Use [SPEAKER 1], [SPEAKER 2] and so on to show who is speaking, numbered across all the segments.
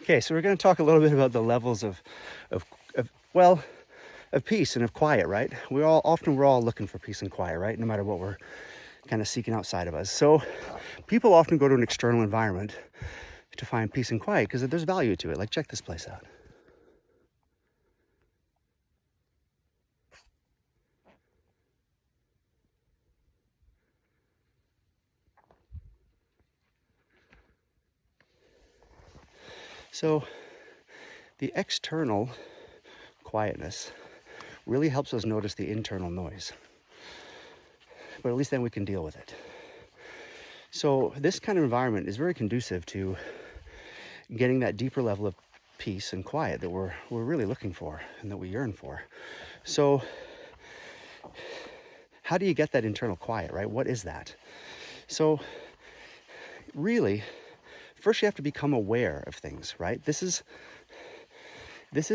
[SPEAKER 1] Okay, so we're going to talk a little bit about the levels of well, of peace and of quiet, right? We're all looking for peace and quiet, right? No matter what we're kind of seeking outside of us. So people often go to an external environment to find peace and quiet because there's value to it. Like, check this place out. So the external quietness really helps us notice the internal noise, but at least then we can deal with it. So this kind of environment is very conducive to getting that deeper level of peace and quiet that we're really looking for and that we yearn for. So how do you get that internal quiet, right? What is that? So really, first you have to become aware of things, right? This is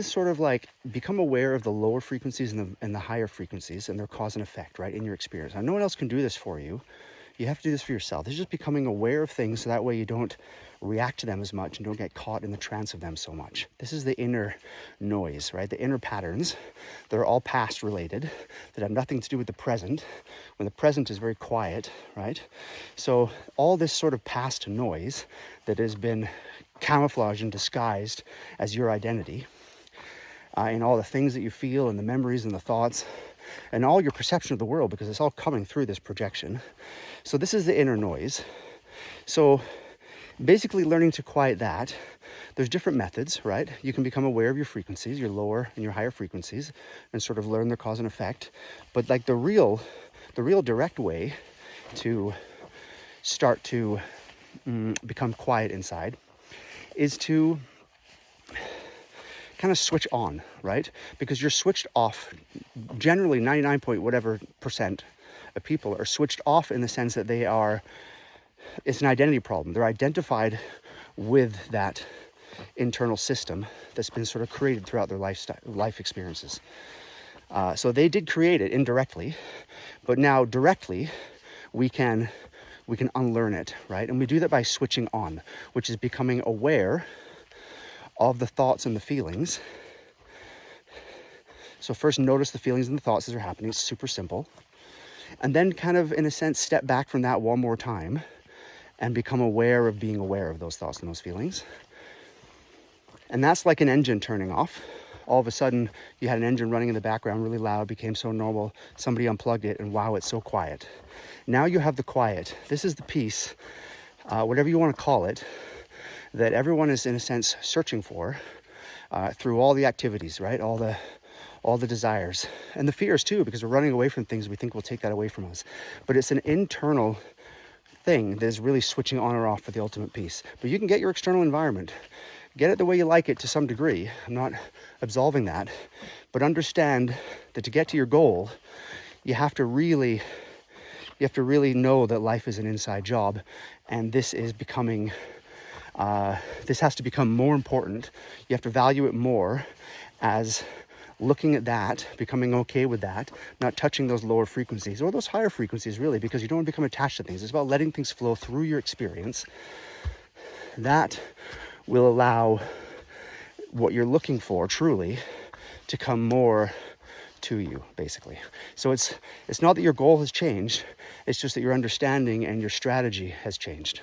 [SPEAKER 1] sort of like become aware of the lower frequencies and the higher frequencies and their cause and effect, right, in your experience. Now, no one else can do this for you. You have to do this for yourself. This is just becoming aware of things so that way you don't react to them as much and don't get caught in the trance of them so much. This is the inner noise, right? The inner patterns that are all past related, that have nothing to do with the present, when the present is very quiet, right? So all this sort of past noise that has been camouflaged and disguised as your identity, in all the things that you feel and the memories and the thoughts and all your perception of the world, because it's all coming through this projection. So this is the inner noise. So basically learning to quiet that, there's different methods, right? You can become aware of your frequencies, your lower and your higher frequencies, and sort of learn their cause and effect. But like the real direct way to start to become quiet inside is to kind of switch on, right? Because you're switched off. Generally 99 point whatever percent of people are switched off in the sense that it's an identity problem. They're identified with that internal system that's been sort of created throughout their life experiences. So they did create it indirectly, but now directly we can unlearn it, right? And we do that by switching on, which is becoming aware of the thoughts and the feelings. So first notice the feelings and the thoughts as they're happening. It's super simple. And then kind of, in a sense, step back from that one more time and become aware of being aware of those thoughts and those feelings. And that's like an engine turning off. All of a sudden, you had an engine running in the background really loud, became so normal, somebody unplugged it, and wow, it's so quiet. Now you have the quiet. This is the peace, whatever you want to call it, that everyone is, in a sense, searching for through all the activities, right? All the desires and the fears too, because we're running away from things we think will take that away from us. But it's an internal thing that is really switching on or off for the ultimate peace. But you can get your external environment, get it the way you like it to some degree. I'm not absolving that, but understand that to get to your goal, you have to really know that life is an inside job, and this is becoming. This has to become more important. You have to value it more as looking at that, becoming okay with that, not touching those lower frequencies or those higher frequencies really, because you don't want to become attached to things. It's about letting things flow through your experience. That will allow what you're looking for truly to come more to you, basically. So it's not that your goal has changed, it's just that your understanding and your strategy has changed.